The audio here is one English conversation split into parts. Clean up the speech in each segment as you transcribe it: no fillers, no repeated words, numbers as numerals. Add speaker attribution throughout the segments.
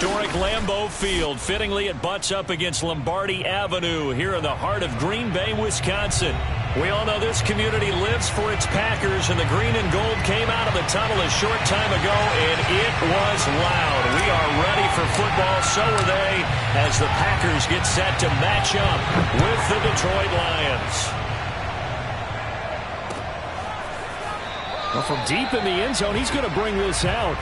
Speaker 1: Historic Lambeau Field. Fittingly, it butts up against Lombardi Avenue here in the heart of Green Bay, Wisconsin. We all know this community lives for its Packers, and the green and gold came out of the tunnel a short time ago, and it was loud. We are ready for football, so are they, as the Packers get set to match up with the Detroit Lions. Well, from deep in the end zone, he's going to bring this out.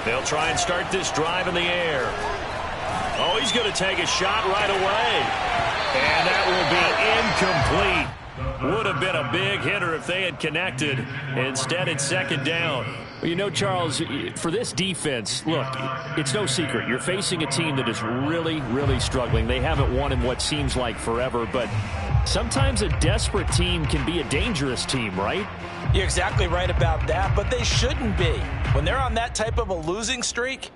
Speaker 1: They'll try and start this drive in the air. Oh, he's going to take a shot right away. And that will be incomplete. Would have been a big hitter if they had connected. Instead, it's second down.
Speaker 2: Well, you know, Charles, for this defense, look, it's no secret. You're facing a team that is really, really struggling. They haven't won in what seems like forever, but sometimes a desperate team can be a dangerous team, right?
Speaker 3: You're exactly right about that, but they shouldn't be. When they're on that type of a losing streak,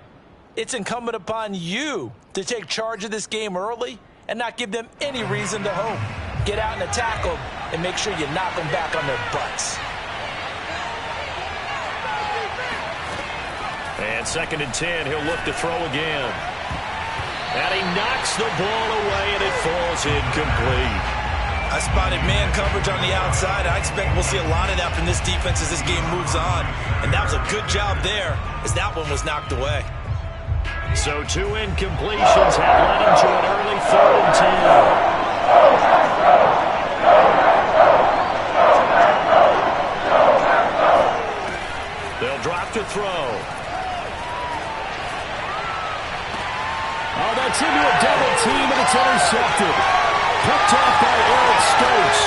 Speaker 3: it's incumbent upon you to take charge of this game early and not give them any reason to hope. Get out and attack them and make sure you knock them back on their butts.
Speaker 1: And 2nd and 10, he'll look to throw again. And he knocks the ball away, and it falls incomplete.
Speaker 3: I spotted man coverage on the outside. I expect we'll see a lot of that from this defense as this game moves on. And that was a good job there as that one was knocked away.
Speaker 1: So 2 incompletions have led him to an early 3rd and 10. They'll drop to throw.
Speaker 2: Oh, that's into a double team, and it's intercepted. Picked off by Eric Stokes.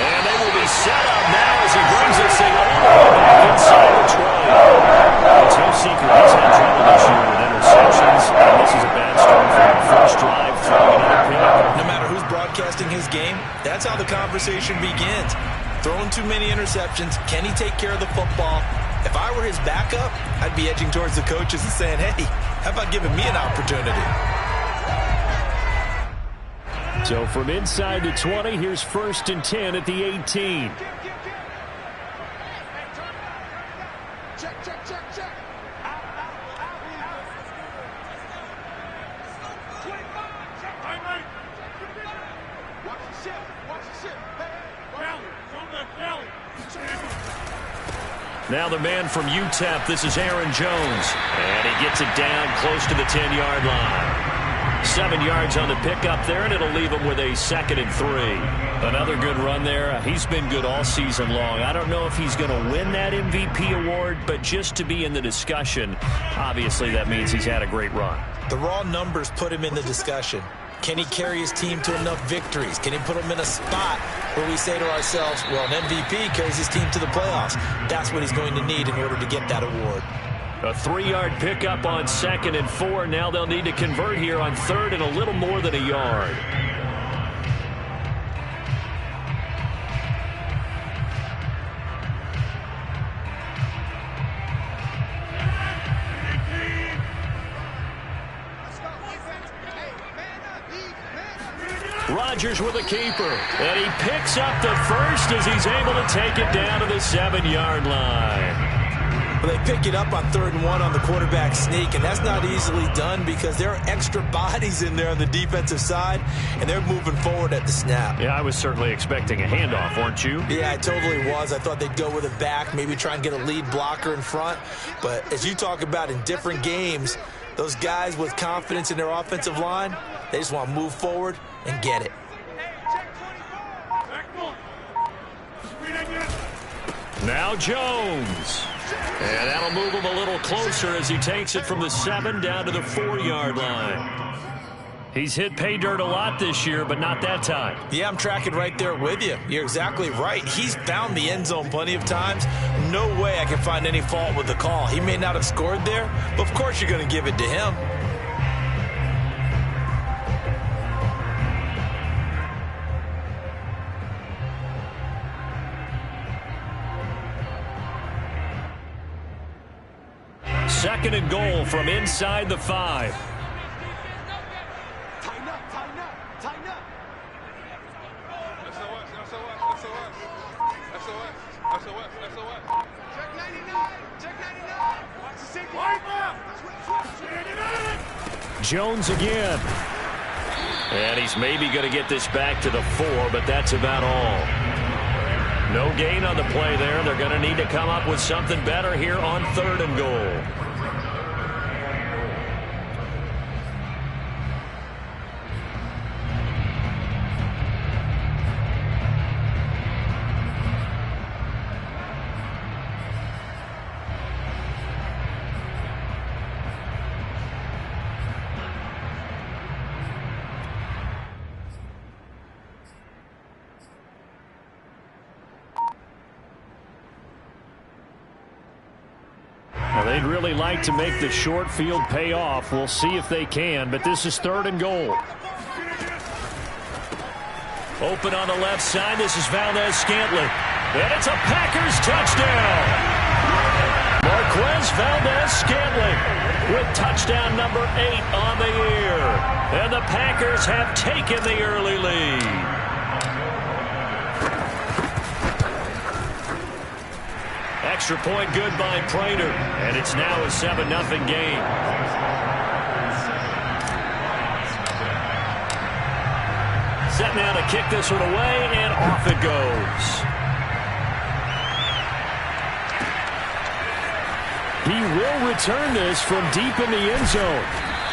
Speaker 1: And they will be set up now as he brings this thing all the way back inside the 20. It's no secret he's had trouble this year with interceptions, and this is a bad start for him. First drive, throwing another pick.
Speaker 3: No matter who's broadcasting his game, that's how the conversation begins. Throwing too many interceptions, can he take care of the football? If I were his backup, I'd be edging towards the coaches and saying, hey, how about giving me an opportunity?
Speaker 2: So from inside the 20, here's 1st and 10 at the 18.
Speaker 1: Now the man from UTEP, this is Aaron Jones. And he gets it down close to the 10-yard line. 7 yards on the pickup there, and it'll leave him with a 2nd and 3. Another good run there. He's been good all season long. I don't know if he's going to win that MVP award, but just to be in the discussion, obviously that means he's had a great run.
Speaker 3: The raw numbers put him in the discussion. Can he carry his team to enough victories? Can he put them in a spot where we say to ourselves, well, an MVP carries his team to the playoffs. That's what he's going to need in order to get that award.
Speaker 1: A 3-yard pickup on 2nd and 4. Now they'll need to convert here on 3rd and a little more than a yard. Rodgers with a keeper, and he picks up the first as he's able to take it down to the 7-yard line.
Speaker 3: Well, they pick it up on 3rd and 1 on the quarterback sneak, and that's not easily done because there are extra bodies in there on the defensive side, and they're moving forward at the snap.
Speaker 1: Yeah, I was certainly expecting a handoff, weren't you?
Speaker 3: Yeah, I totally was. I thought they'd go with it back, maybe try and get a lead blocker in front. But as you talk about in different games, those guys with confidence in their offensive line, they just want to move forward and get it.
Speaker 1: Now Jones. And that'll move him a little closer as he takes it from the 7 down to the 4-yard line. He's hit pay dirt a lot this year, but not that time.
Speaker 3: Yeah, I'm tracking right there with you. You're exactly right. He's found the end zone plenty of times. No way I can find any fault with the call. He may not have scored there, but of course you're going to give it to him.
Speaker 1: Second and goal from inside the 5.
Speaker 4: Tighten up, tighten up, tighten up. SOS. Check 99, check 99. Watch the safety.
Speaker 1: Jones again. And he's maybe going to get this back to the 4, but that's about all. No gain on the play there. They're going to need to come up with something better here on 3rd and goal. They'd really like to make the short field pay off. We'll see if they can, but this is 3rd and goal. Open on the left side. This is Valdez-Scantling. And it's a Packers touchdown. Marquez Valdez-Scantling with touchdown number 8 on the year. And the Packers have taken the early lead. Extra point good by Prater, and it's now a 7-0 game. Set now to kick this one away, and off it goes. He will return this from deep in the end zone.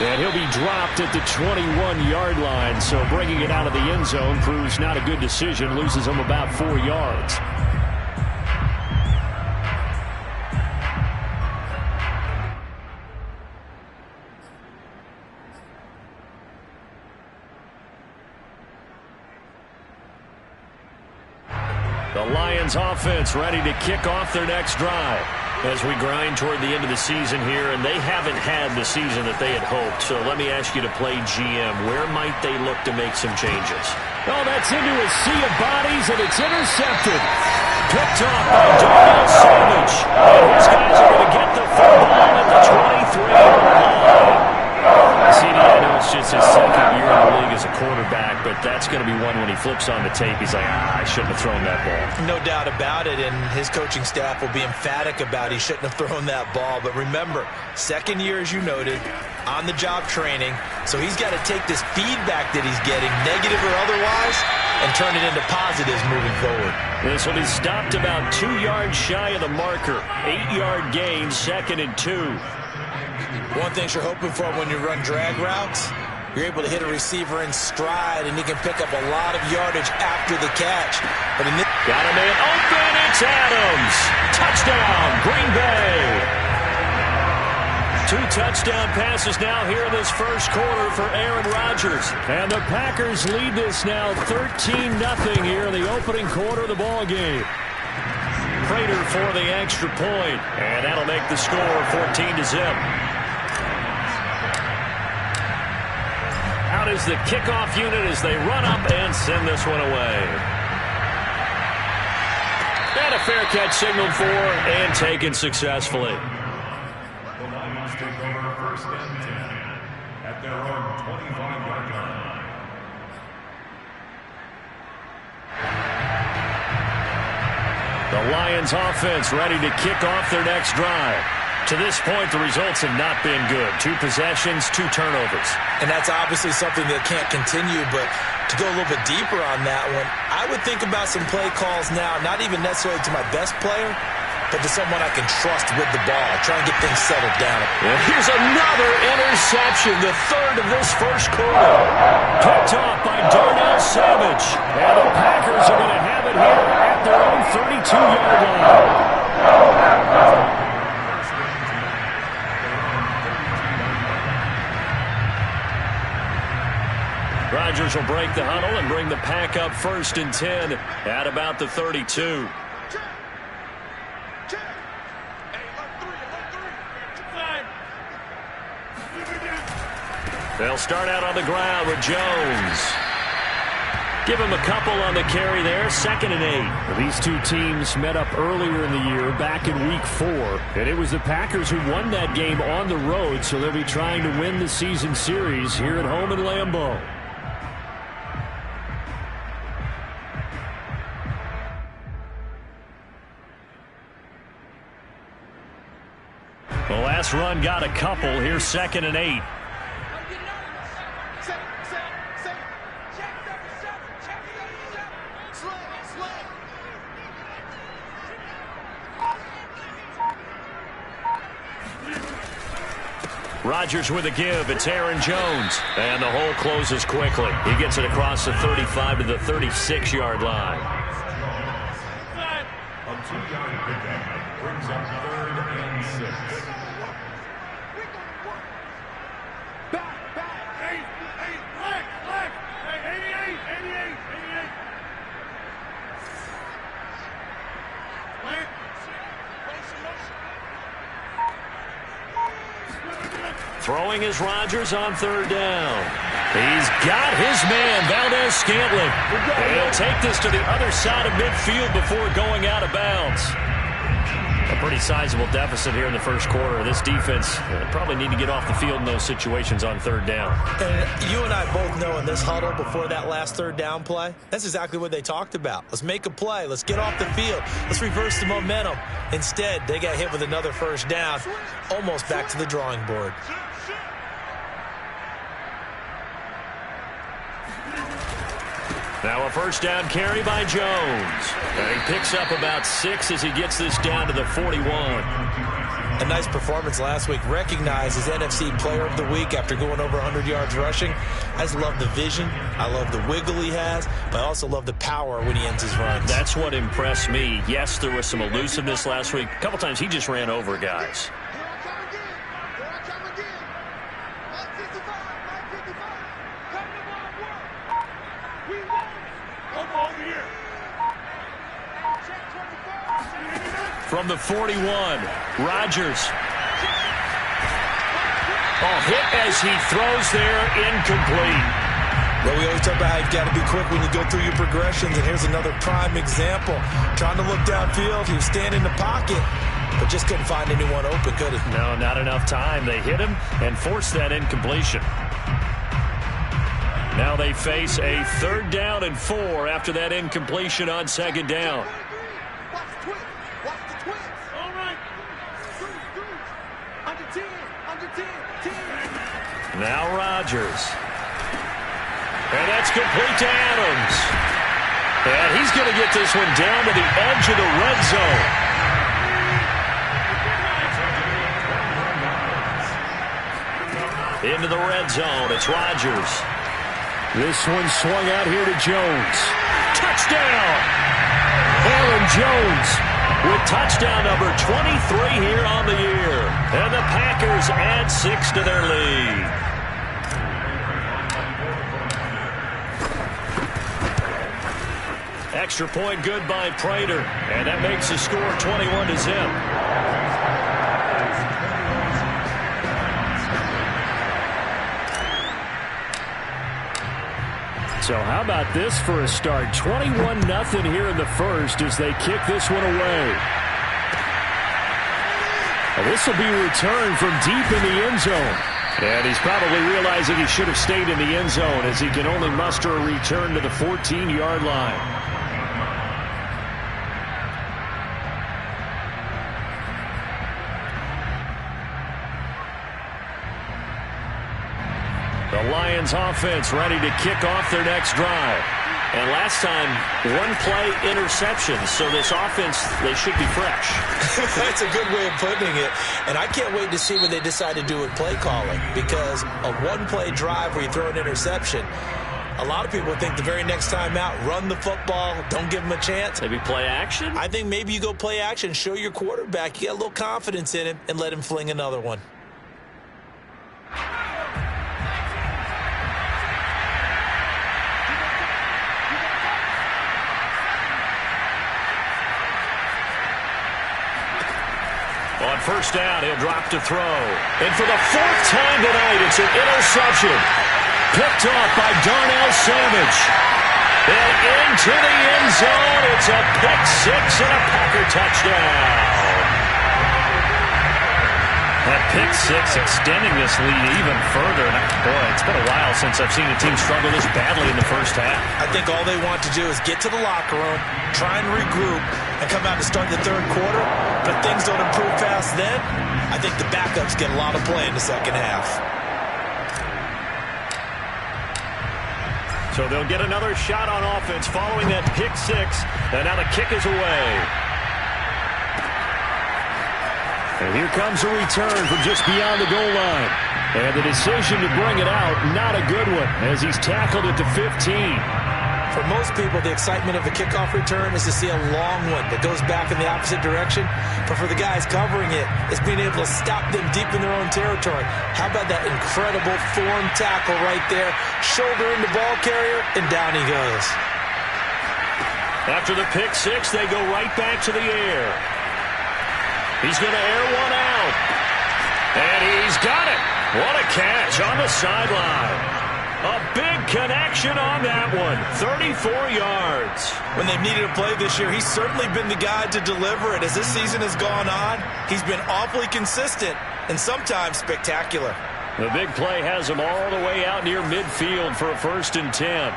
Speaker 1: And he'll be dropped at the 21-yard line, so bringing it out of the end zone proves not a good decision, loses him about 4 yards. The Lions offense ready to kick off their next drive as we grind toward the end of the season here, and they haven't had the season that they had hoped. So let me ask you to play GM. Where might they look to make some changes? Oh, that's into a sea of bodies, and it's intercepted. Picked off by Darnell Savage. And his guys are going to get the football at the 23-yard line. CD, I know it's just his 2nd year in the league as a quarterback, but that's going to be one when he flips on the tape. He's like, I shouldn't have thrown that ball.
Speaker 3: No doubt about it, and his coaching staff will be emphatic about he shouldn't have thrown that ball. But remember, 2nd year, as you noted, on-the-job training, so he's got to take this feedback that he's getting, negative or otherwise, and turn it into positives moving forward.
Speaker 1: This will be stopped about 2 yards shy of the marker. 8-yard gain, 2nd and 2.
Speaker 3: One thing you're hoping for when you run drag routes, You're able to hit a receiver in stride, and he can pick up a lot of yardage after the catch. But in this
Speaker 1: got a man open. It's Adams. Touchdown, Green Bay. 2 touchdown passes now here in this first quarter for Aaron Rodgers. And the Packers lead this now 13-0 here in the opening quarter of the ball game. Prater for the extra point, and that'll make the score 14-0. Out is the kickoff unit as they run up and send this one away. And a fair catch signaled for and taken successfully.
Speaker 5: The Lions take over first and 10 at their own 25-yard line.
Speaker 1: The Lions offense ready to kick off their next drive. To this point, the results have not been good. 2 possessions, 2 turnovers.
Speaker 3: And that's obviously something that can't continue, but to go a little bit deeper on that one, I would think about some play calls now, not even necessarily to my best player, but to someone I can trust with the ball. Try and get things settled down.
Speaker 1: And here's another interception, the third of this first quarter. Picked off by Darnell Savage. And the Packers are going to have it here at their own 32-yard line. Rodgers will break the huddle and bring the Pack up first and 10 at about the 32. They'll start out on the ground with Jones. Give him a couple on the carry there, 2nd and 8.
Speaker 2: These 2 teams met up earlier in the year, back in Week 4, and it was the Packers who won that game on the road, so they'll be trying to win the season series here at home in Lambeau.
Speaker 1: The last run got a couple. Here's 2nd and 8. Rodgers with a give. It's Aaron Jones. And the hole closes quickly. He gets it across the 35 to the 36-yard line.
Speaker 5: A 2-yard pickup brings up 3rd and 6.
Speaker 1: Throwing is Rodgers on 3rd down. He's got his man, Valdez-Scantling. And he'll take this to the other side of midfield before going out of bounds. A pretty sizable deficit here in the first quarter. This defense probably need to get off the field in those situations on 3rd down.
Speaker 3: And you and I both know in this huddle before that last 3rd down play, that's exactly what they talked about. Let's make a play. Let's get off the field. Let's reverse the momentum. Instead, they got hit with another 1st down, almost back to the drawing board.
Speaker 1: Now a 1st down carry by Jones. And he picks up about 6 as he gets this down to the 41.
Speaker 3: A nice performance last week. Recognized as NFC Player of the Week after going over 100 yards rushing. I just love the vision. I love the wiggle he has. But I also love the power when he ends his runs.
Speaker 1: That's what impressed me. Yes, there was some elusiveness last week. A couple times he just ran over guys. From the 41, Rodgers. Oh, hit as he throws there, incomplete.
Speaker 3: Well, we always talk about how you've got to be quick when you go through your progressions, and here's another prime example. Trying to look downfield, he was standing in the pocket, but just couldn't find anyone open, could he?
Speaker 1: No, not enough time. They hit him and forced that incompletion. Now they face a 3rd down and 4 after that incompletion on 2nd down. Now Rodgers. And that's complete to Adams. And he's going to get this one down to the edge of the red zone. Into the red zone, it's Rodgers.
Speaker 2: This one swung out here to Jones. Touchdown! Aaron Jones with touchdown number 23 here on the year. And the Packers add 6 to their lead.
Speaker 1: Extra point good by Prater. And that makes the score 21-0.
Speaker 2: So how about this for a start? 21-0 here in the first as they kick this one away. Well, this will be returned from deep in the end zone. And he's probably realizing he should have stayed in the end zone as he can only muster a return to the 14-yard line.
Speaker 1: The Lions offense ready to kick off their next drive. And last time, one-play interception. So this offense, they should be fresh.
Speaker 3: That's a good way of putting it. And I can't wait to see what they decide to do with play calling. Because a one-play drive where you throw an interception, a lot of people think the very next time out, run the football, don't give them a chance.
Speaker 1: Maybe play action?
Speaker 3: I think maybe you go play action, show your quarterback you got a little confidence in him, and let him fling another one.
Speaker 1: On first down, he'll drop to throw. And for the 4th time tonight, it's an interception. Picked off by Darnell Savage. And into the end zone, it's a pick 6 and a Packer touchdown.
Speaker 2: That pick 6 extending this lead even further. And boy, it's been a while since I've seen a team struggle this badly in the first half.
Speaker 3: I think all they want to do is get to the locker room, try and regroup, and come out to start the third quarter. But if things don't improve fast then, I think the backups get a lot of play in the second half.
Speaker 1: So they'll get another shot on offense following that pick 6. And now the kick is away. And here comes a return from just beyond the goal line. And the decision to bring it out, not a good one, as he's tackled at the 15.
Speaker 3: For most people, the excitement of a kickoff return is to see a long one that goes back in the opposite direction. But for the guys covering it, it's being able to stop them deep in their own territory. How about that incredible form tackle right there? Shoulder in the ball carrier, and down he goes.
Speaker 1: After the pick 6, they go right back to the air. He's going to air one out. And he's got it. What a catch on the sideline. A big connection on that one. 34 yards.
Speaker 3: When they've needed a play this year, he's certainly been the guy to deliver it. As this season has gone on, he's been awfully consistent and sometimes spectacular.
Speaker 1: The big play has him all the way out near midfield for a 1st and 10.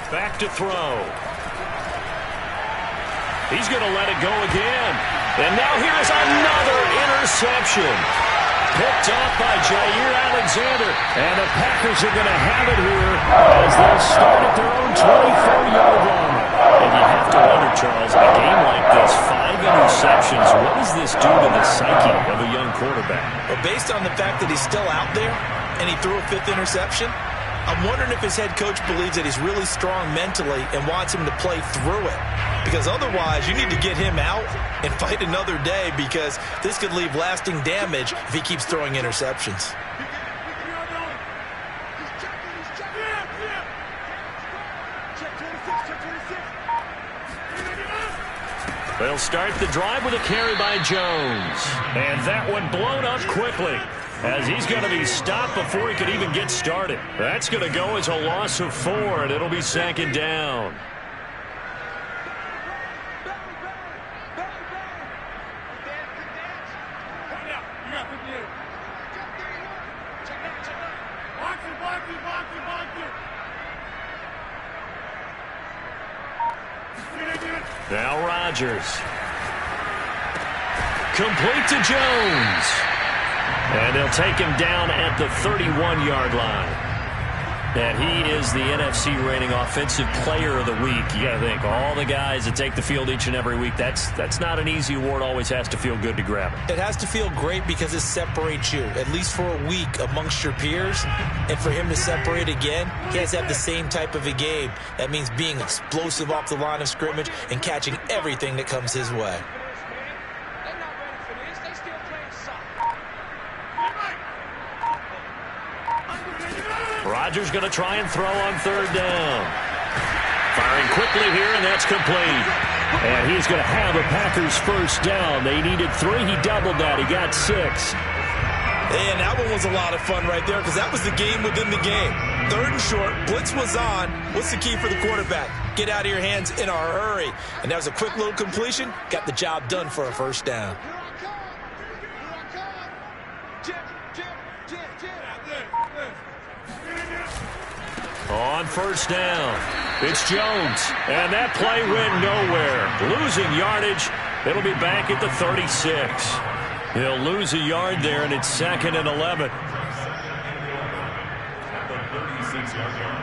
Speaker 1: Back to throw. He's going to let it go again. And now here's another interception. Picked off by Jair Alexander. And the Packers are going to have it here as they'll start at their own 24-yard line. And you have to wonder, Charles, a game like this, 5 interceptions, what does this do to the psyche of a young quarterback?
Speaker 3: Well, based on the fact that he's still out there and he threw a 5th interception, I'm wondering if his head coach believes that he's really strong mentally and wants him to play through it. Because otherwise, you need to get him out and fight another day, because this could leave lasting damage if he keeps throwing interceptions.
Speaker 1: They'll start the drive with a carry by Jones. And that one blown up quickly, as he's going to be stopped before he can even get started. That's going to go as a loss of 4, and it'll be 2nd down. Now Rodgers. Complete to Jones. And they'll take him down at the 31-yard line. And he is the NFC rating Offensive Player of the Week. You got to think, all the guys that take the field each and every week, that's not an easy award. Always has to feel good to grab it.
Speaker 3: It has to feel great because it separates you, at least for a week, amongst your peers. And for him to separate again, he has to have the same type of a game. That means being explosive off the line of scrimmage and catching everything that comes his way.
Speaker 1: Rodgers going to try and throw on third down. Firing quickly here, and that's complete.
Speaker 2: And he's going to have a Packers first down. They needed 3. He doubled that. He got 6.
Speaker 3: And that one was a lot of fun right there because that was the game within the game. Third and short, blitz was on. What's the key for the quarterback? Get out of your hands in a hurry. And that was a quick little completion. Got the job done for a first down.
Speaker 1: On first down, it's Jones. And that play went nowhere. Losing yardage. It'll be back at the 36. He'll lose a yard there, and it's 2nd and 11.
Speaker 5: At the 36-yard line.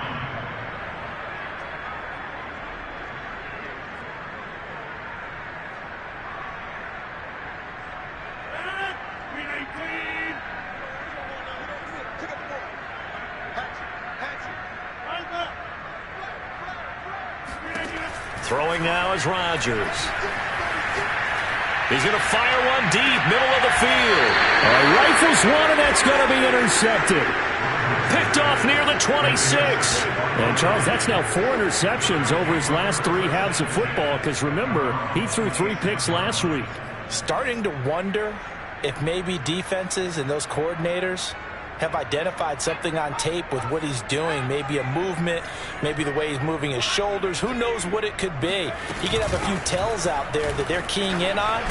Speaker 1: Throwing now is Rodgers. He's going to fire one deep, middle of the field.
Speaker 2: Rifles one, and that's going to be intercepted.
Speaker 1: Picked off near the 26.
Speaker 2: And, Charles, that's now 4 interceptions over his last 3 halves of football because, remember, he threw 3 picks last week.
Speaker 3: Starting to wonder if maybe defenses and those coordinators have identified something on tape with what he's doing. Maybe a movement, maybe the way he's moving his shoulders. Who knows what it could be? He could have a few tells out there that they're keying in on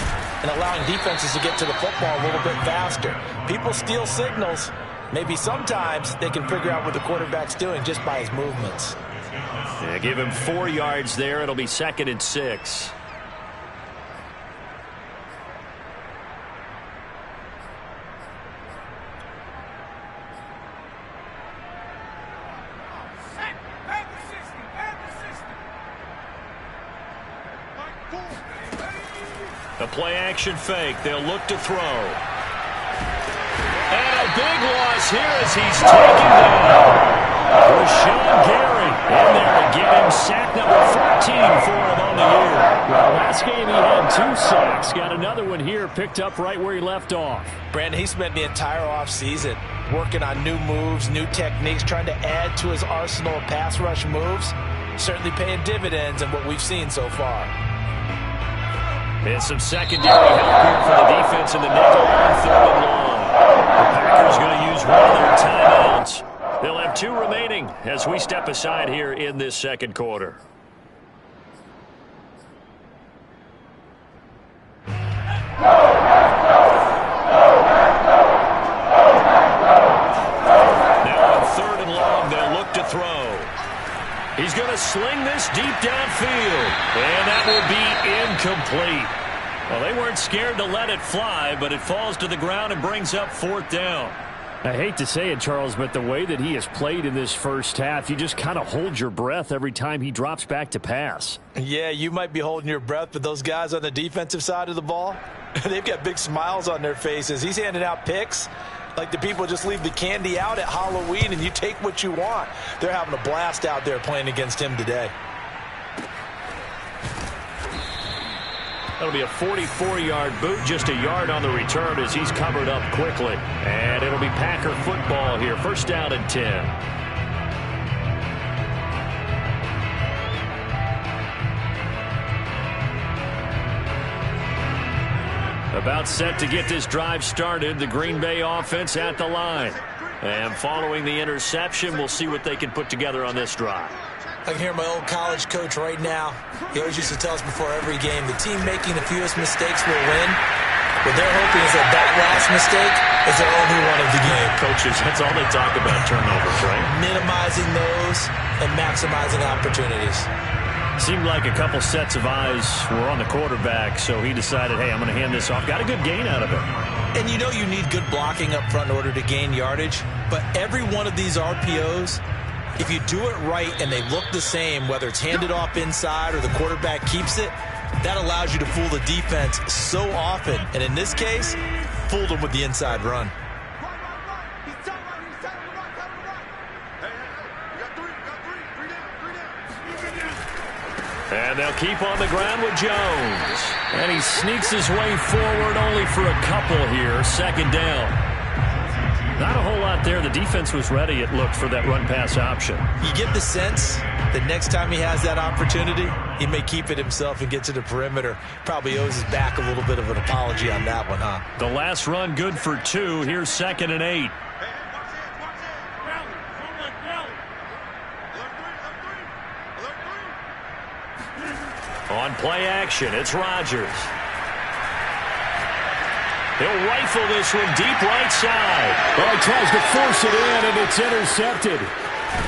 Speaker 3: and allowing defenses to get to the football a little bit faster. People steal signals. Maybe sometimes they can figure out what the quarterback's doing just by his movements.
Speaker 1: Yeah, give him 4 yards there. It'll be 2nd and 6. The play-action fake. They'll look to throw. And a big loss here as he's taken down. Rashawn Gary in there to get him sack number 14 for him on the year.
Speaker 2: Well, last game he had 2 sacks. Got another one here, picked up right where he left off.
Speaker 3: Brandon, he spent the entire offseason working on new moves, new techniques, trying to add to his arsenal of pass rush moves. Certainly paying dividends in what we've seen so far.
Speaker 1: And some secondary help here for the defense in the nickel on 3rd and long. The Packers going to use one of their timeouts. They'll have 2 remaining as we step aside here in this second quarter. Now on 3rd and long, they'll look to throw. He's going to sling this deep downfield, and that will be incomplete. Well, they weren't scared to let it fly, but it falls to the ground and brings up 4th down.
Speaker 2: I hate to say it, Charles, but the way that he has played in this first half, you just kind of hold your breath every time he drops back to pass.
Speaker 3: Yeah, you might be holding your breath, but those guys on the defensive side of the ball, they've got big smiles on their faces. He's handing out picks like the people just leave the candy out at Halloween and you take what you want. They're having a blast out there playing against him today.
Speaker 1: That'll be a 44-yard boot, just a yard on the return as he's covered up quickly. And it'll be Packer football here. 1st down and 10. About set to get this drive started. The Green Bay offense at the line. And following the interception, we'll see what they can put together on this drive.
Speaker 3: I can hear my old college coach right now. He always used to tell us before every game, the team making the fewest mistakes will win. What they're hoping is that last mistake is their only one of the game.
Speaker 1: Coaches, that's all they talk about, turnovers, right?
Speaker 3: Minimizing those and maximizing opportunities.
Speaker 1: Seemed like a couple sets of eyes were on the quarterback, so he decided, hey, I'm going to hand this off. Got a good gain out of it.
Speaker 3: And you know you need good blocking up front in order to gain yardage, but every one of these RPOs If you do it right and they look the same, whether it's handed off inside or the quarterback keeps it, that allows you to fool the defense so often. And in this case, fooled them with the inside run.
Speaker 1: And they'll keep on the ground with Jones. And he sneaks his way forward only for a couple here. Second down. Not a whole lot there. The defense was ready, it looked, for that run-pass option.
Speaker 3: You get the sense that next time he has that opportunity, he may keep it himself and get to the perimeter. Probably owes his back a little bit of an apology on that one, huh?
Speaker 1: The last run good for 2. Here's 2nd and 8. On play action, it's Rodgers. He'll rifle this one deep right side.
Speaker 2: Well, he tries to force it in, and it's intercepted.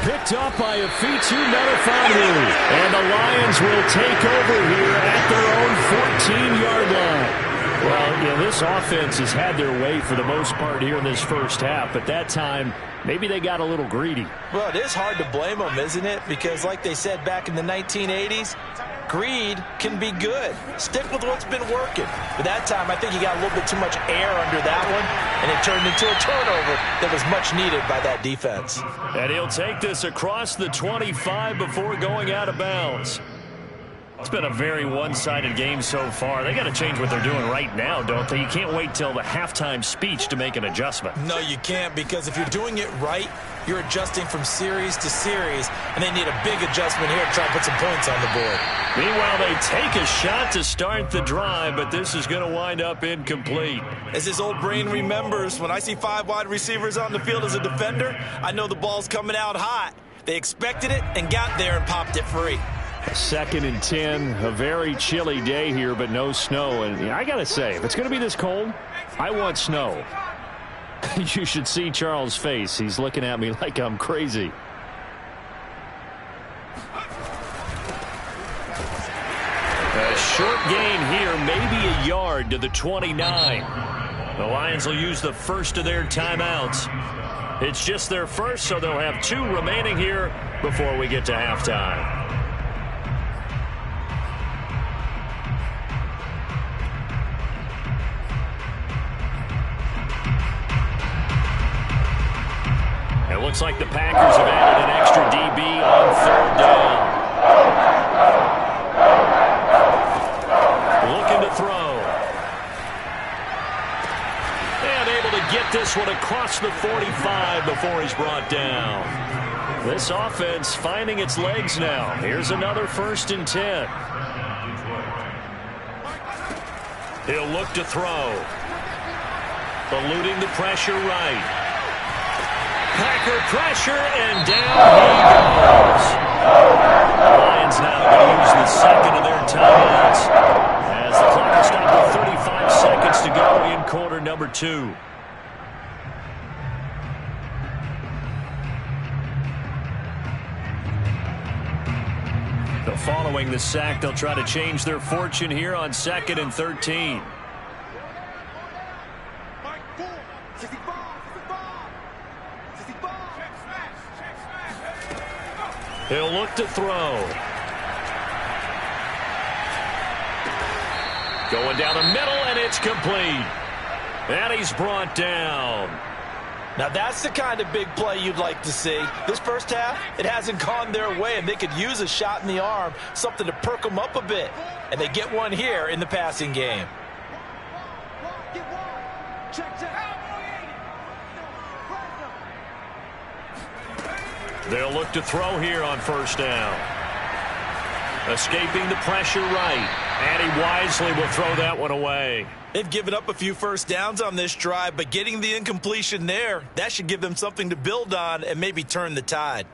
Speaker 2: Picked up by a Fitu Melifonwu. And the Lions will take over here at their own 14-yard line. Well, yeah, this offense has had their way for the most part here in this first half, but that time, maybe they got a little greedy.
Speaker 3: Well, it is hard to blame them, isn't it? Because like they said back in the 1980s, greed can be good. Stick with what's been working. But that time, I think he got a little bit too much air under that one, and it turned into a turnover that was much needed by that defense.
Speaker 1: And he'll take this across the 25 before going out of bounds. It's been a very one-sided game so far. They got to change what they're doing right now, don't they? You can't wait till the halftime speech to make an adjustment.
Speaker 3: No, you can't, because if you're doing it right, you're adjusting from series to series, and they need a big adjustment here to try and put some points on the board.
Speaker 1: Meanwhile, they take a shot to start the drive, but this is going to wind up incomplete.
Speaker 3: As his old brain remembers, when I see 5 wide receivers on the field as a defender, I know the ball's coming out hot. They expected it and got there and popped it free.
Speaker 2: 2nd and 10, a very chilly day here, but no snow. And I got to say, if it's going to be this cold, I want snow. You should see Charles' face. He's looking at me like I'm crazy.
Speaker 1: A short gain here, maybe a yard to the 29. The Lions will use the first of their timeouts. It's just their first, so they'll have 2 remaining here before we get to halftime. It looks like the Packers have added an extra DB on 3rd down. Looking to throw. And able to get this one across the 45 before he's brought down. This offense finding its legs now. Here's another 1st and 10. He'll look to throw. Eluding the pressure right. Packer pressure, and down he goes. The Lions now going to use the second of their timeouts as the clock is stopped with 35 seconds to go in quarter number 2. Following the sack, they'll try to change their fortune here on 2nd and 13. He'll look to throw. Going down the middle, and it's complete. And he's brought down.
Speaker 3: Now that's the kind of big play you'd like to see. This first half, it hasn't gone their way, and they could use a shot in the arm, something to perk them up a bit. And they get one here in the passing game.
Speaker 1: They'll look to throw here on 1st down. Escaping the pressure right. And he wisely will throw that one away.
Speaker 3: They've given up a few first downs on this drive, but getting the incompletion there, that should give them something to build on and maybe turn the tide.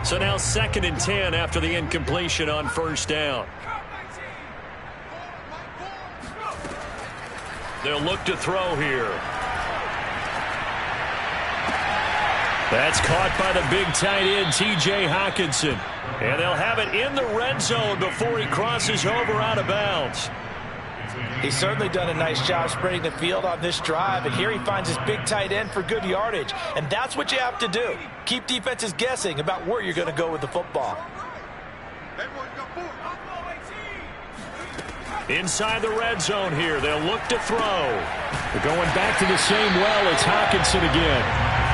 Speaker 1: So now 2nd and 10 after the incompletion on 1st down. They'll look to throw here. That's caught by the big tight end, T.J. Hockenson. And they'll have it in the red zone before he crosses over out of bounds.
Speaker 3: He's certainly done a nice job spreading the field on this drive, and here he finds his big tight end for good yardage. And that's what you have to do. Keep defenses guessing about where you're going to go with the football.
Speaker 1: Inside the red zone here, they'll look to throw. They're going back to the same well. It's Hockenson again.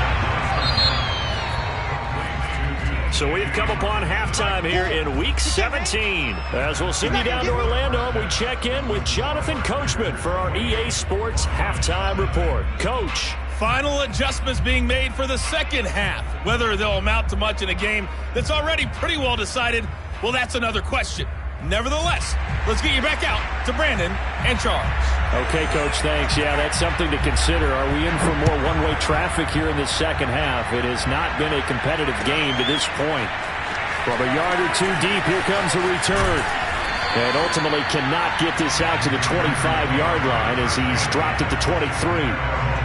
Speaker 1: So we've come upon halftime here in Week 17. As we'll send you down to Orlando, we check in with Jonathan Coachman for our EA Sports Halftime Report. Coach.
Speaker 6: Final adjustments being made for the second half. Whether they'll amount to much in a game that's already pretty well decided, well, that's another question. Nevertheless, let's get you back out to Brandon and Charles.
Speaker 2: Okay, Coach, thanks. Yeah, that's something to consider. Are we in for more one-way traffic here in the second half? It has not been a competitive game to this point. From a yard or two deep, here comes a return. And ultimately cannot get this out to the 25-yard line as he's dropped at the 23.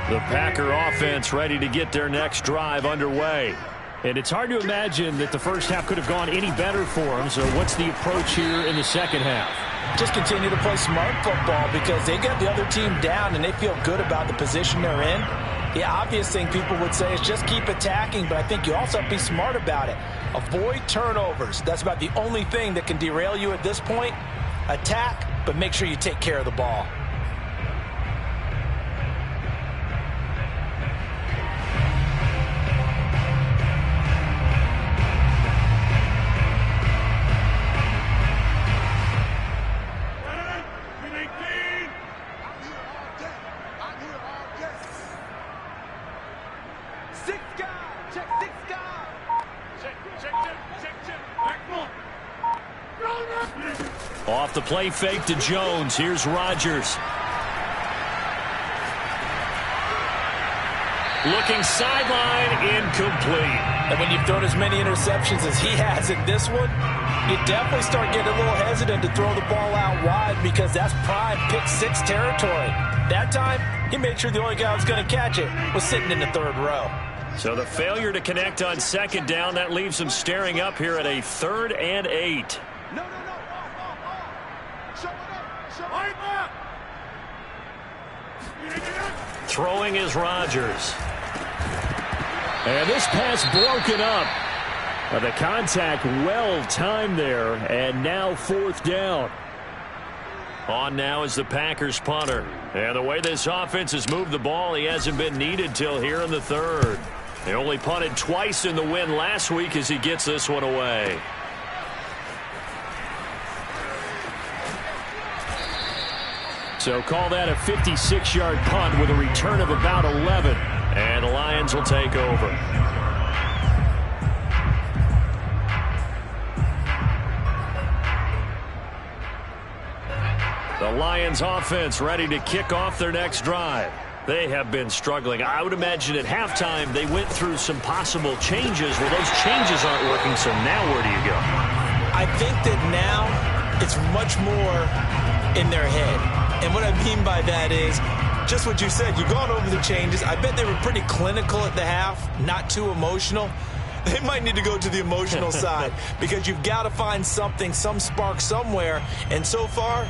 Speaker 2: The Packer offense ready to get their next drive underway. And it's hard to imagine that the first half could have gone any better for them. So what's the approach here in the second half?
Speaker 3: Just continue to play smart football because they got the other team down and they feel good about the position they're in. The obvious thing people would say is just keep attacking, but I think you also have to be smart about it. Avoid turnovers. That's about the only thing that can derail you at this point. Attack, but make sure you take care of the ball.
Speaker 1: Off the play fake to Jones. Here's Rodgers. Looking sideline, incomplete.
Speaker 3: And when you've thrown as many interceptions as he has in this one, you definitely start getting a little hesitant to throw the ball out wide because that's prime pick six territory. That time, he made sure the only guy who was going to catch it was sitting in the third row.
Speaker 1: So the failure to connect on second down, that leaves him staring up here at a 3rd and 8. Throwing is Rodgers.
Speaker 2: And this pass broken up. The contact well timed there, and now 4th down.
Speaker 1: On now is the Packers punter. And the way this offense has moved the ball, he hasn't been needed till here in the 3rd. They only punted twice in the win last week as he gets this one away.
Speaker 2: So call that a 56-yard punt with a return of about 11.
Speaker 1: And the Lions will take over. The Lions offense ready to kick off their next drive. They have been struggling. I would imagine at halftime they went through some possible changes. Well, those changes aren't working, so now where do you go?
Speaker 3: I think that now it's much more in their head. And what I mean by that is just what you said. You've gone over the changes. I bet they were pretty clinical at the half, not too emotional. They might need to go to the emotional side because you've got to find something, some spark somewhere. And so far,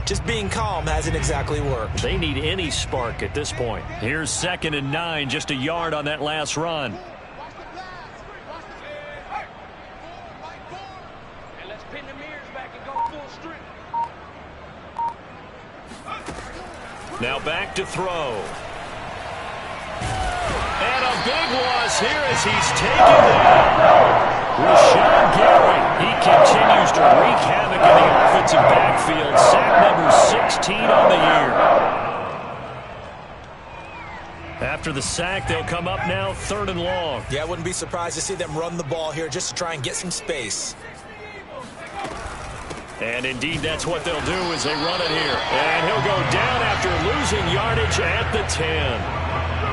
Speaker 3: just being calm hasn't exactly worked.
Speaker 1: They need any spark at this point. Here's 2nd and 9, just a yard on that last run. Now back to throw. And a big loss here as he's taken down. Rashawn Gary, he continues to wreak havoc in the offensive backfield. Sack number 16 on the year. After the sack, they'll come up now 3rd and long.
Speaker 3: Yeah, I wouldn't be surprised to see them run the ball here just to try and get some space.
Speaker 1: And indeed, that's what they'll do as they run it here. And he'll go down after losing yardage at the 10.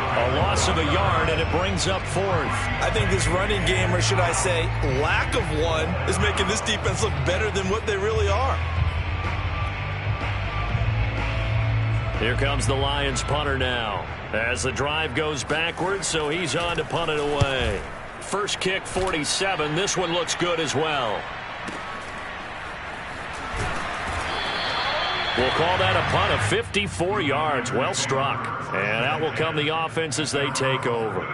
Speaker 1: A loss of a yard, and it brings up 4th.
Speaker 3: I think this running game, or should I say lack of one, is making this defense look better than what they really are.
Speaker 1: Here comes the Lions punter now. As the drive goes backwards, so he's on to punt it away. First kick, 47. This one looks good as well. We'll call that a punt of 54 yards. Well struck. And out will come the offense as they take over.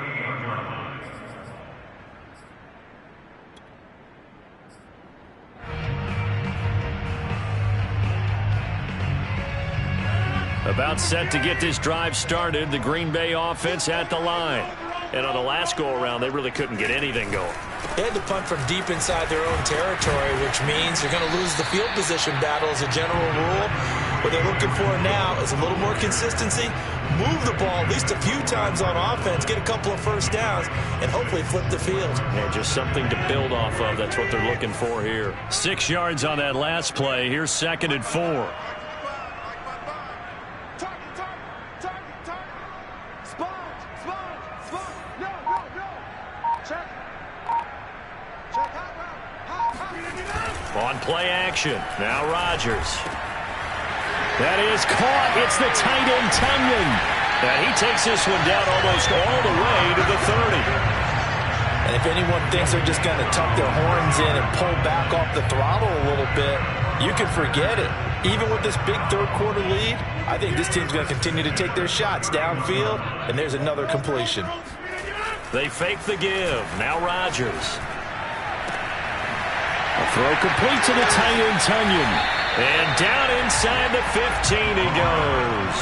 Speaker 1: About set to get this drive started. The Green Bay offense at the line. And on the last go-around, they really couldn't get anything going.
Speaker 3: They had to punt from deep inside their own territory, which means you're going to lose the field position battle as a general rule. What they're looking for now is a little more consistency, move the ball at least a few times on offense, get a couple of first downs, and hopefully flip the field.
Speaker 1: Yeah, just something to build off of. That's what they're looking for here. 6 yards on that last play. Here's 2nd and 4. On play action. Now Rodgers. That is caught. It's the tight end, Tunyon. And he takes this one down almost all the way to the 30.
Speaker 3: And if anyone thinks they're just going to tuck their horns in and pull back off the throttle a little bit, you can forget it. Even with this big third-quarter lead, I think this team's going to continue to take their shots downfield, and there's another completion.
Speaker 1: They fake the give. Now Rodgers.
Speaker 2: A throw complete to the tight end, Tunyon.
Speaker 1: And down inside the 15 he goes.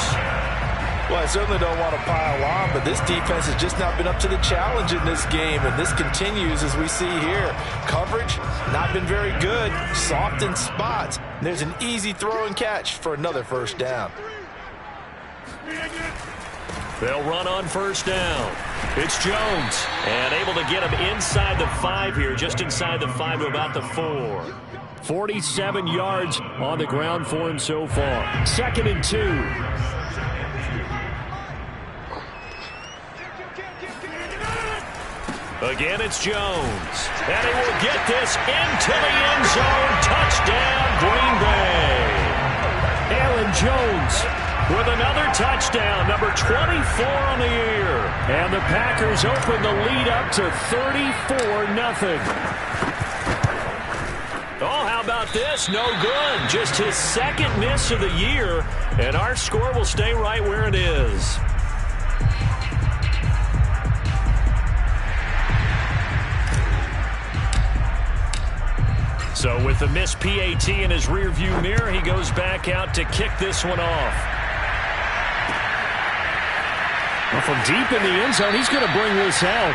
Speaker 3: Well, I certainly don't want to pile on, but this defense has just not been up to the challenge in this game, and this continues as we see here. Coverage, not been very good, soft in spots. And there's an easy throw and catch for another first down.
Speaker 1: They'll run on first down. It's Jones, and able to get him inside the 5 here, just inside the 5 to about the 4.
Speaker 2: 47 yards on the ground for him so far. 2nd and 2.
Speaker 1: Again, it's Jones. And he will get this into the end zone. Touchdown, Green Bay.
Speaker 2: Aaron Jones
Speaker 1: with another touchdown, number 24 on the year.
Speaker 2: And the Packers open the lead up to 34-0.
Speaker 1: Oh, how about this? No good. Just his 2nd miss of the year, and our score will stay right where it is. So with the missed PAT in his rearview mirror, he goes back out to kick this one off.
Speaker 2: Well, from deep in the end zone, he's going to bring this out.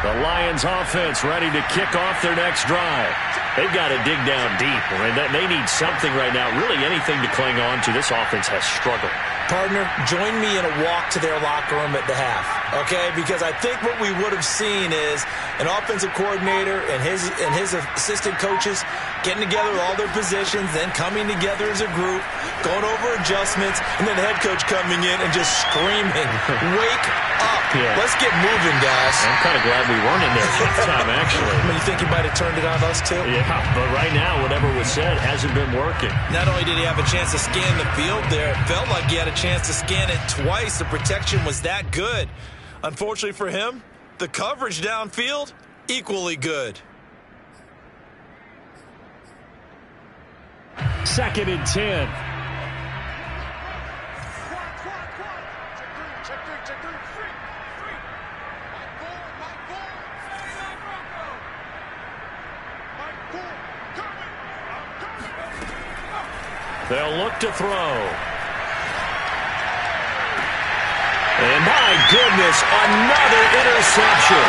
Speaker 1: The Lions offense ready to kick off their next drive. They've got to dig down deep. They need something right now, really anything to cling on to. This offense has struggled.
Speaker 3: Partner, join me in a walk to their locker room at the half, okay? Because I think what we would have seen is an offensive coordinator and his assistant coaches getting together with all their positions, then coming together as a group, going over adjustments, and then the head coach coming in and just screaming, wake up.
Speaker 1: Yeah.
Speaker 3: Let's get moving, guys.
Speaker 1: I'm kind of glad we weren't in there halftime, actually.
Speaker 3: I mean, you think he might have turned it on us, too?
Speaker 1: Yeah, but right now, whatever was said hasn't been working.
Speaker 3: Not only did he have a chance to scan the field there, it felt like he had a chance to scan it twice. The protection was that good. Unfortunately for him, the coverage downfield, equally good.
Speaker 2: 2nd and 10.
Speaker 1: They'll look to throw. And my goodness, another interception.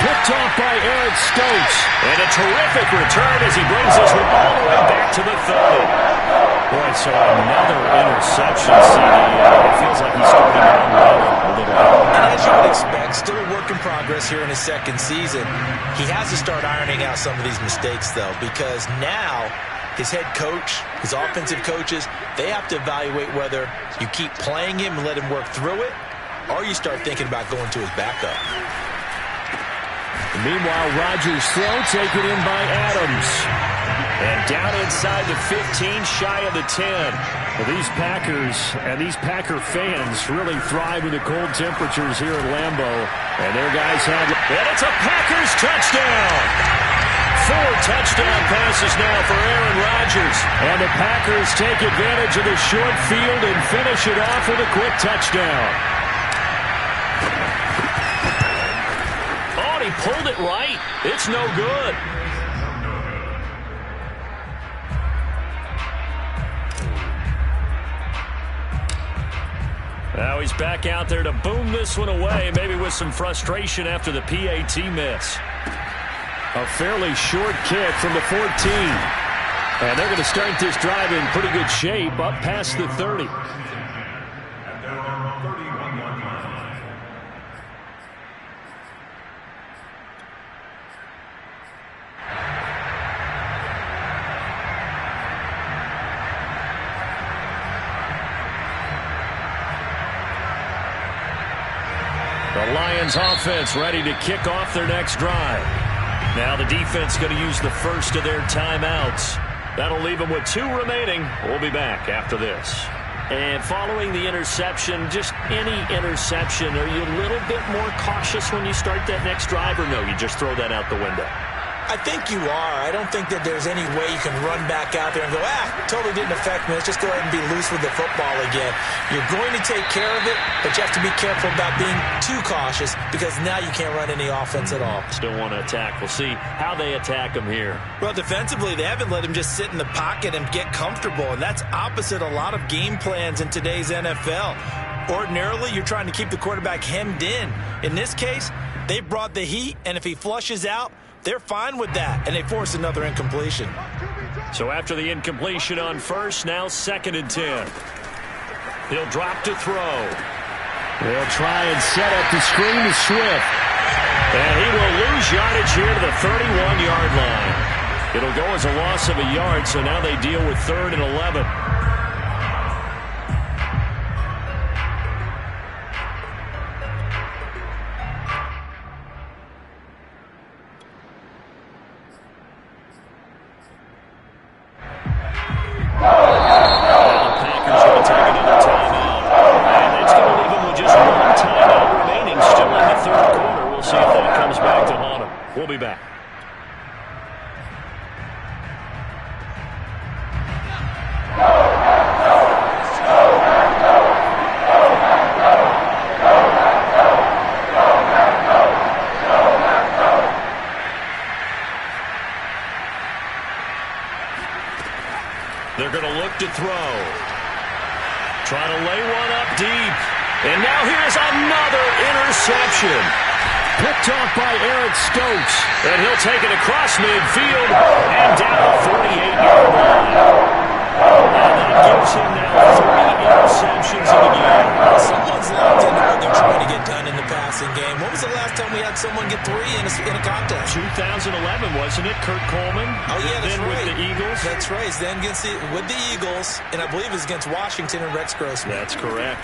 Speaker 2: Picked off by Eric Stokes.
Speaker 1: And a terrific return as he brings this one all the way back to the 30. Boy, so another interception, CD. It feels like he's starting to unload a little bit.
Speaker 3: And as you would expect, still a work in progress here in his 2nd season. He has to start ironing out some of these mistakes, though, because now his head coach, his offensive coaches, they have to evaluate whether you keep playing him and let him work through it, or you start thinking about going to his backup.
Speaker 2: Meanwhile, Rodgers' throw taken in by Adams.
Speaker 1: And down inside the 15, shy of the 10.
Speaker 2: Well, these Packers and these Packer fans really thrive in the cold temperatures here at Lambeau. And their guys have...
Speaker 1: And it's a Packers touchdown! 4 touchdown passes now for Aaron Rodgers.
Speaker 2: And the Packers take advantage of the short field and finish it off with a quick touchdown.
Speaker 1: Oh, he pulled it right. It's no good. Now he's back out there to boom this one away, maybe with some frustration after the PAT miss.
Speaker 2: A fairly short kick from the 14. And they're going to start this drive in pretty good shape up past the 30.
Speaker 5: At their own 31-yard line.
Speaker 1: The Lions offense ready to kick off their next drive. Now the defense going to use the first of their timeouts. That'll leave them with 2 remaining. We'll be back after this.
Speaker 2: And following the interception, just any interception, are you a little bit more cautious when you start that next drive, or no, you just throw that out the window?
Speaker 3: I think you are. I don't think that there's any way you can run back out there and go, totally didn't affect me. Let's just go ahead and be loose with the football again. You're going to take care of it, but you have to be careful about being too cautious because now you can't run any offense at all.
Speaker 1: Still want to attack. We'll see how they attack him here.
Speaker 3: Well, defensively, they haven't let him just sit in the pocket and get comfortable, and that's opposite a lot of game plans in today's NFL. Ordinarily, you're trying to keep the quarterback hemmed in. In this case, they brought the heat, and if he flushes out, they're fine with that, and they force another incompletion.
Speaker 1: So after the incompletion on first, now 2nd and 10. He'll drop to throw.
Speaker 2: They'll try and set up the screen to Swift.
Speaker 1: And he will lose yardage here to the 31-yard line. It'll go as a loss of a yard, so now they deal with 3rd and 11. We'll be back. They're going to look to throw. Try to lay one up deep. And now here's another interception.
Speaker 2: Picked off by Eric Stokes.
Speaker 1: And he'll take it across midfield and down the 48-yard line. And that gives him now 3 interceptions in the game.
Speaker 3: Someone's locked into what they're trying to get done in the passing game. When was the last time we had someone get 3 in a contest?
Speaker 1: 2011, wasn't it? Kurt Coleman.
Speaker 3: Oh, yeah, that's
Speaker 1: then
Speaker 3: right.
Speaker 1: With the Eagles.
Speaker 3: That's right. He's then with the Eagles, and I believe it's against Washington and Rex Grossman.
Speaker 1: That's correct.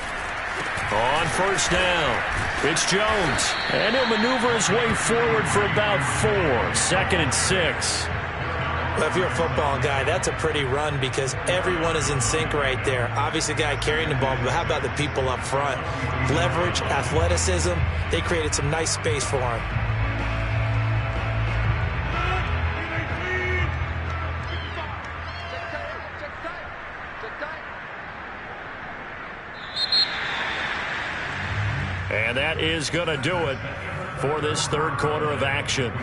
Speaker 1: On first down, it's Jones. And he'll maneuver his way forward for about 4. 2nd and 6.
Speaker 3: Well, if you're a football guy, that's a pretty run because everyone is in sync right there. Obviously, the guy carrying the ball, but how about the people up front? Leverage, athleticism, they created some nice space for him.
Speaker 1: And that is going to do it for this 3rd quarter of action.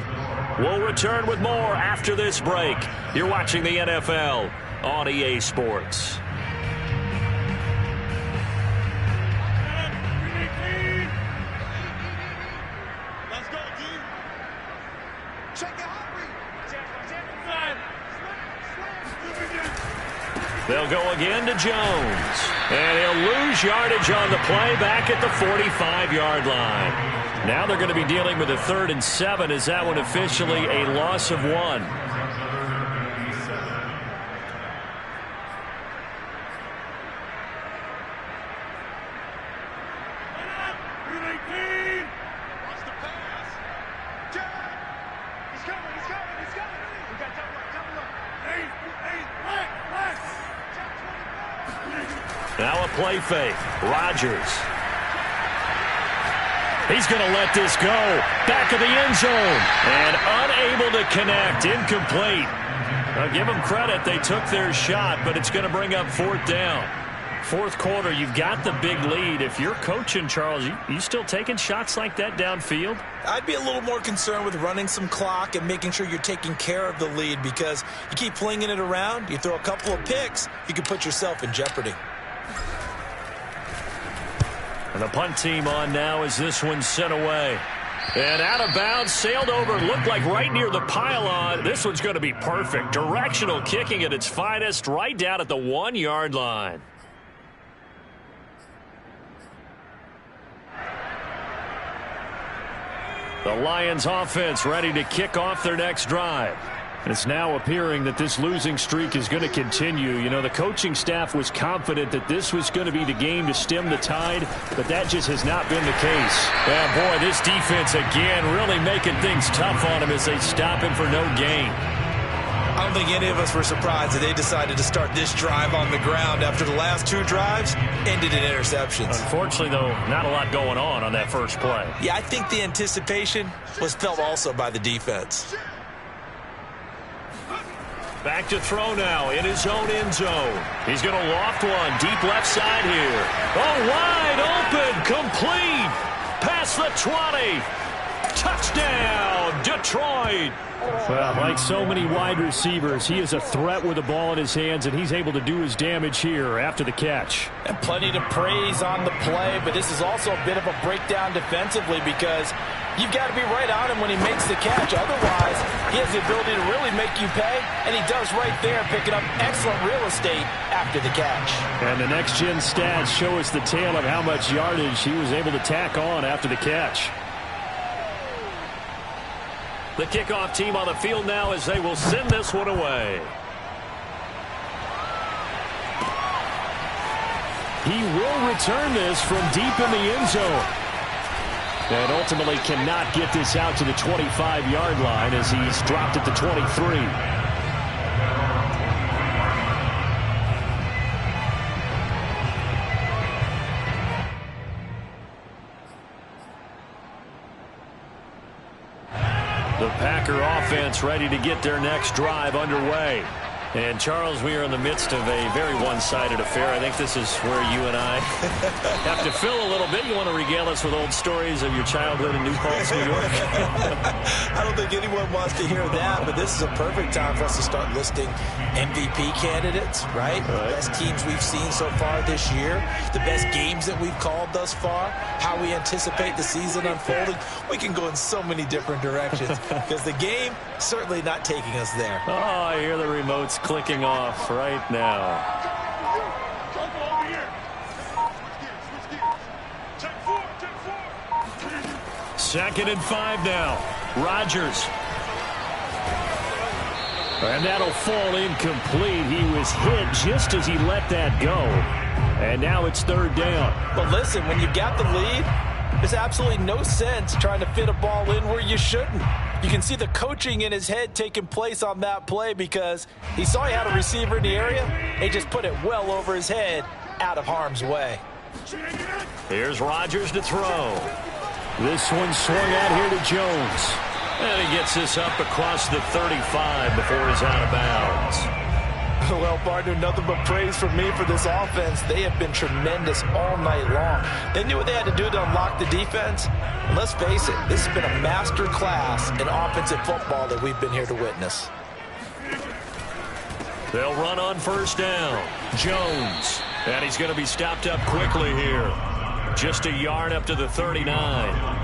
Speaker 1: We'll return with more after this break. You're watching the NFL on EA Sports.
Speaker 4: Let's go, G. Check it out.
Speaker 1: They'll go again to Jones. And he'll lose yardage on the play back at the 45-yard line. Now they're going to be dealing with a 3rd and 7. Is that one officially a loss of 1? play fake. Rodgers. He's going to let this go. Back of the end zone. And unable to connect. Incomplete. I'll give them credit. They took their shot, but it's going to bring up 4th down. 4th quarter, you've got the big lead. If you're coaching, Charles, you still taking shots like that downfield?
Speaker 3: I'd be a little more concerned with running some clock and making sure you're taking care of the lead, because you keep flinging it around, you throw a couple of picks, you can put yourself in jeopardy.
Speaker 1: And the punt team on now as this one's sent away. And out of bounds, sailed over, looked like right near the pylon. This one's going to be perfect. Directional kicking at its finest, right down at the 1-yard line. The Lions offense ready to kick off their next drive. And it's now appearing that this losing streak is going to continue. You know, the coaching staff was confident that this was going to be the game to stem the tide, but that just has not been the case.
Speaker 2: Yeah, boy, this defense again really making things tough on him as they stop him for no gain.
Speaker 3: I don't think any of us were surprised that they decided to start this drive on the ground after the last 2 drives ended in interceptions.
Speaker 1: Unfortunately, though, not a lot going on that first play.
Speaker 3: Yeah, I think the anticipation was felt also by the defense.
Speaker 1: Back to throw now in his own end zone. He's going to loft one deep left side here. Oh, wide open, complete. Past the 20. Touchdown, Detroit.
Speaker 2: Well, like so many wide receivers, he is a threat with the ball in his hands, and he's able to do his damage here after the catch.
Speaker 3: And plenty to praise on the play, but this is also a bit of a breakdown defensively, because you've got to be right on him when he makes the catch. Otherwise, he has the ability to really make you pay, and he does right there, picking up excellent real estate after the catch.
Speaker 2: And the next-gen stats show us the tale of how much yardage he was able to tack on after the catch.
Speaker 1: The kickoff team on the field now as they will send this one away.
Speaker 2: He will return this from deep in the end zone. And ultimately cannot get this out to the 25-yard line as he's dropped at the 23.
Speaker 1: The Packer offense ready to get their next drive underway. And, Charles, we are in the midst of a very one-sided affair. I think this is where you and I have to fill a little bit. You want to regale us with old stories of your childhood in New Paltz, New York?
Speaker 3: I don't think anyone wants to hear that, but this is a perfect time for us to start listing MVP candidates, right? The best teams we've seen so far this year, the best games that we've called thus far, how we anticipate the season unfolding. We can go in so many different directions because the game certainly not taking us there.
Speaker 1: Oh, I hear the remotes clicking off right now. Second and 5 now. Rodgers.
Speaker 2: And that'll fall incomplete. He was hit just as he let that go. And now it's 3rd down.
Speaker 3: But listen, when you've got the lead, there's absolutely no sense trying to fit a ball in where you shouldn't. You can see the coaching in his head taking place on that play because he saw he had a receiver in the area. He just put it well over his head out of harm's way.
Speaker 1: Here's Rodgers to throw.
Speaker 2: This one swung out here to Jones.
Speaker 1: And he gets this up across the 35 before he's out of bounds.
Speaker 3: Well, partner, nothing but praise from me for this offense. They have been tremendous all night long. They knew what they had to do to unlock the defense. And let's face it, this has been a master class in offensive football that we've been here to witness.
Speaker 1: They'll run on 1st down. Jones. And he's going to be stopped up quickly here. Just a yard up to the 39.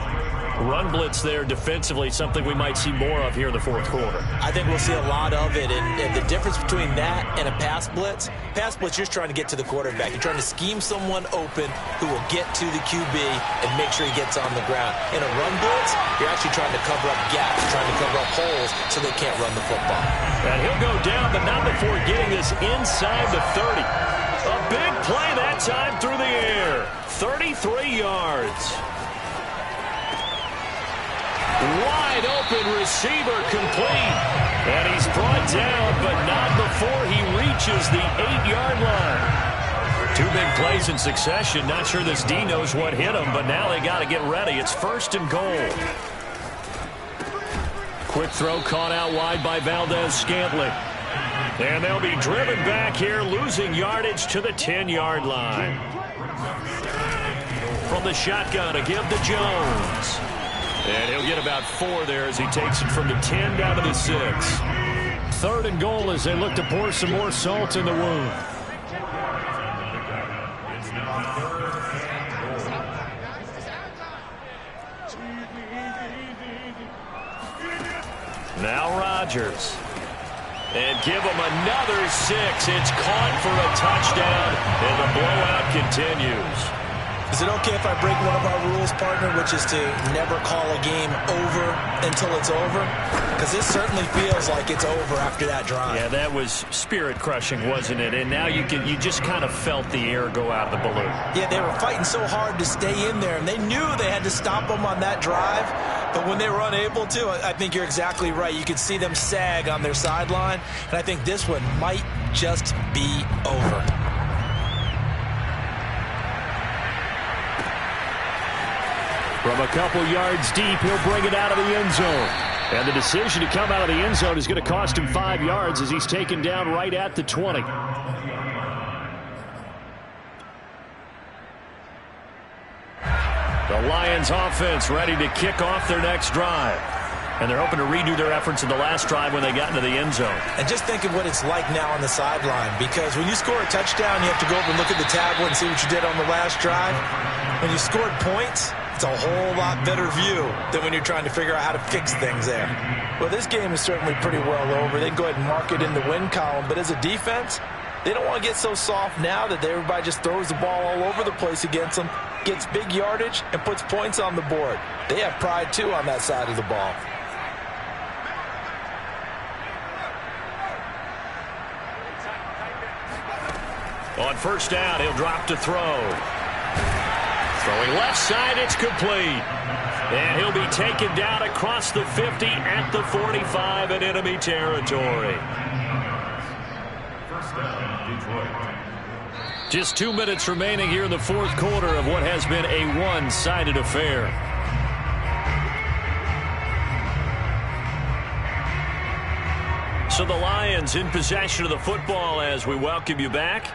Speaker 1: Run blitz there defensively, something we might see more of here in the 4th quarter.
Speaker 3: I think we'll see a lot of it, and the difference between that and a pass blitz, you're just trying to get to the quarterback. You're trying to scheme someone open who will get to the QB and make sure he gets on the ground. In a run blitz, you're actually trying to cover up gaps, trying to cover up holes so they can't run the football.
Speaker 1: And he'll go down, but not before getting this inside the 30. A big play that time through the air. 33 yards. Wide open receiver complete. And he's brought down, but not before he reaches the 8-yard line. Two big plays in succession. Not sure this D knows what hit him, but now they got to get ready. It's 1st and goal. Quick throw caught out wide by Valdez-Scantling. And they'll be driven back here, losing yardage to the 10-yard line. From the shotgun, a give to Jones. And he'll get about 4 there as he takes it from the 10 down to the 6. 3rd and goal as they look to pour some more salt in the wound. Now Rodgers. And give him another 6. It's caught for a touchdown, and the blowout continues.
Speaker 3: Is it okay if I break one of our rules, partner, which is to never call a game over until it's over? Because this certainly feels like it's over after that drive.
Speaker 1: Yeah, that was spirit-crushing, wasn't it? And now you just kind of felt the air go out of the balloon.
Speaker 3: Yeah, they were fighting so hard to stay in there, and they knew they had to stop them on that drive. But when they were unable to, I think you're exactly right. You could see them sag on their sideline, and I think this one might just be over.
Speaker 1: From a couple yards deep, he'll bring it out of the end zone. And the decision to come out of the end zone is going to cost him 5 yards as he's taken down right at the 20. The Lions offense ready to kick off their next drive. And they're hoping to redo their efforts in the last drive when they got into the end zone.
Speaker 3: And just think of what it's like now on the sideline, because when you score a touchdown, you have to go over and look at the tablet and see what you did on the last drive. When you scored points, it's a whole lot better view than when you're trying to figure out how to fix things there. Well, this game is certainly pretty well over. They can go ahead and mark it in the win column, but as a defense, they don't want to get so soft now that everybody just throws the ball all over the place against them, gets big yardage, and puts points on the board. They have pride, too, on that side of the ball.
Speaker 1: On 1st down, he'll drop to throw. Throwing left side, it's complete. And he'll be taken down across the 50 at the 45 in enemy territory.
Speaker 5: 1st down, Detroit.
Speaker 1: Just 2 minutes remaining here in the 4th quarter of what has been a one-sided affair. So the Lions in possession of the football as we welcome you back.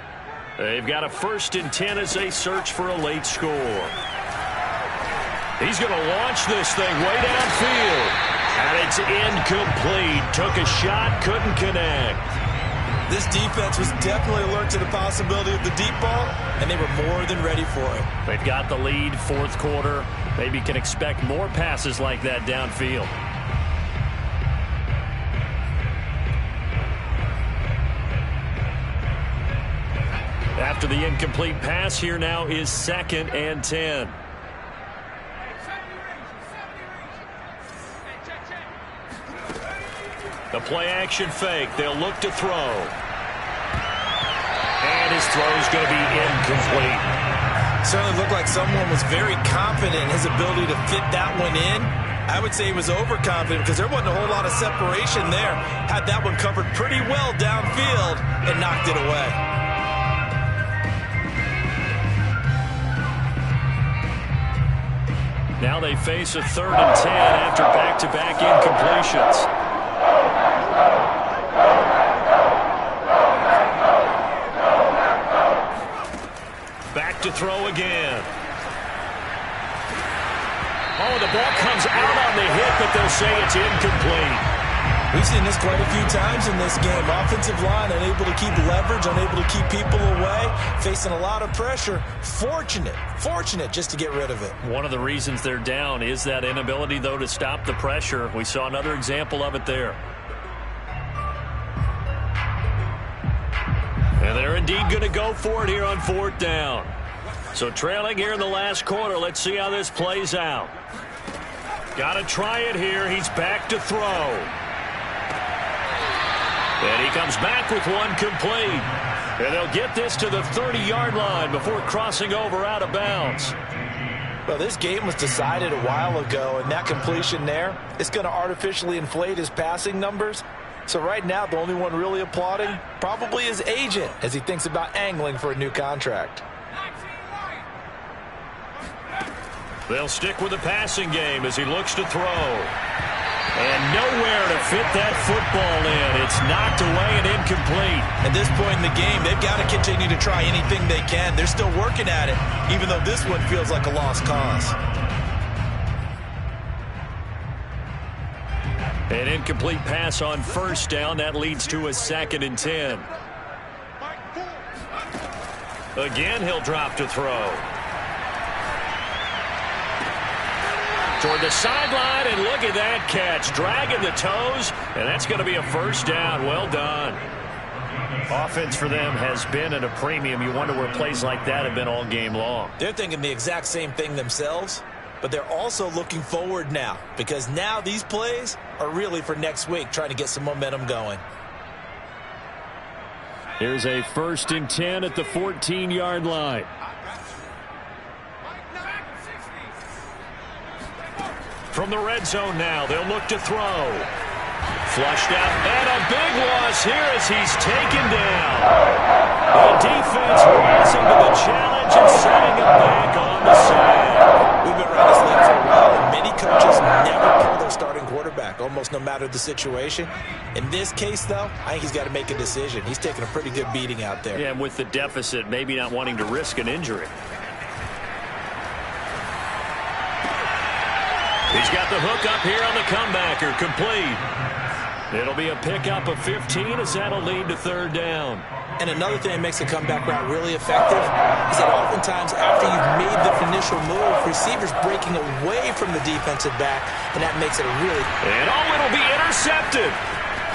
Speaker 1: They've got a 1st and 10 as they search for a late score. He's going to launch this thing way downfield. And it's incomplete. Took a shot, couldn't connect.
Speaker 3: This defense was definitely alert to the possibility of the deep ball, and they were more than ready for it.
Speaker 1: They've got the lead, 4th quarter. Maybe you can expect more passes like that downfield. After the incomplete pass, here now is 2nd and 10. The play-action fake. They'll look to throw. And his throw is going to be incomplete.
Speaker 3: Certainly looked like someone was very confident in his ability to fit that one in. I would say he was overconfident because there wasn't a whole lot of separation there. Had that one covered pretty well downfield and knocked it away.
Speaker 1: Now they face a 3rd and 10 after back-to-back incompletions. Back to throw again. Oh, the ball comes out on the hit, but they'll say it's incomplete.
Speaker 3: We've seen this quite a few times in this game. Offensive line unable to keep leverage, unable to keep people away, facing a lot of pressure. Fortunate just to get rid of it. One
Speaker 1: of the reasons they're down is that inability, though, to stop the pressure. We saw another example of it there. And they're indeed going to go for it here on 4th down. So trailing here in the last quarter. Let's see how this plays out. Got to try it here. He's back to throw. And he comes back with one complete. And they'll get this to the 30-yard line before crossing over out of bounds.
Speaker 3: Well, this game was decided a while ago, and that completion there is going to artificially inflate his passing numbers. So right now, the only one really applauding probably his agent as he thinks about angling for a new contract.
Speaker 1: They'll stick with the passing game as he looks to throw. And nowhere to fit that football in. It's knocked away and incomplete.
Speaker 3: At this point in the game, they've got to continue to try anything they can. They're still working at it, even though this one feels like a lost cause.
Speaker 1: An incomplete pass on first down. That leads to a 2nd and 10. Again, he'll drop to throw. Toward the sideline, and look at that catch. Dragging the toes, and that's going to be a first down. Well done. Offense for them has been at a premium. You wonder where plays like that have been all game long.
Speaker 3: They're thinking the exact same thing themselves, but they're also looking forward now because now these plays are really for next week, trying to get some momentum going.
Speaker 1: Here's a 1st and 10 at the 14-yard line. From the red zone now, they'll look to throw. Flushed out, and a big loss here as he's taken down. The defense rising to the challenge and setting him back on the sand.
Speaker 3: We've been around this league for a while, and many coaches never pull their starting quarterback, almost no matter the situation. In this case, though, I think he's got to make a decision. He's taking a pretty good beating out there.
Speaker 1: Yeah, and with the deficit, maybe not wanting to risk an injury. He's got the hook up here on the comebacker, complete. It'll be a pickup of 15 as that'll lead to 3rd down.
Speaker 3: And another thing that makes a comeback route really effective is that oftentimes after you've made the initial move, receivers breaking away from the defensive back, and that makes it a really...
Speaker 1: And it'll be intercepted.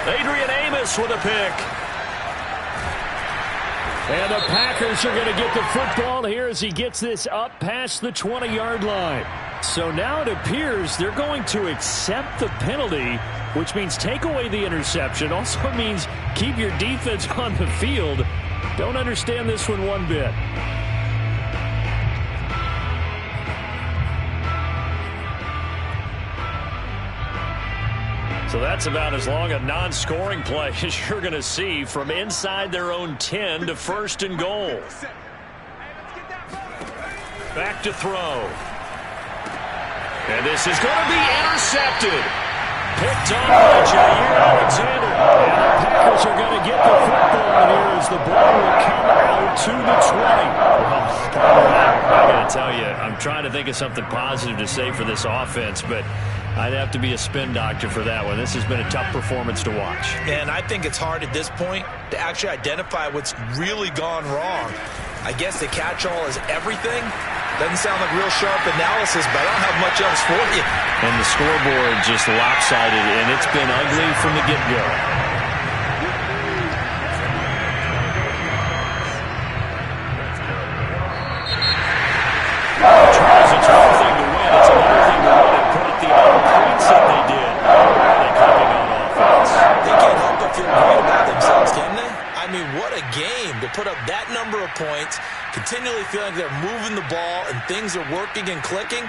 Speaker 1: Adrian Amos with a pick. And the Packers are going to get the football here as he gets this up past the 20-yard line. So now it appears they're going to accept the penalty, which means take away the interception. Also means keep your defense on the field. Don't understand this one bit. So that's about as long a non-scoring play as you're going to see from inside their own 10 to 1st and goal. Back to throw. And this is going to be intercepted. Picked on by Jair Alexander. And the Packers are going to get the football here as the ball will come out to the 20. Well, I got to tell you, I'm trying to think of something positive to say for this offense, but I'd have to be a spin doctor for that one. This has been a tough performance to watch.
Speaker 3: And I think it's hard at this point to actually identify what's really gone wrong. I guess the catch-all is everything. Doesn't sound like real sharp analysis, but I don't have much else for you.
Speaker 1: And the scoreboard just lopsided, and it's been ugly from the get-go. Tries, it's one thing to win. It's another thing to win and put up the amount of points that they did. They're clicking on offense.
Speaker 3: They can't help but feel great about themselves, can they? I mean, what a game to put up that number of points, continually feeling they're moving the ball and things are working and clicking.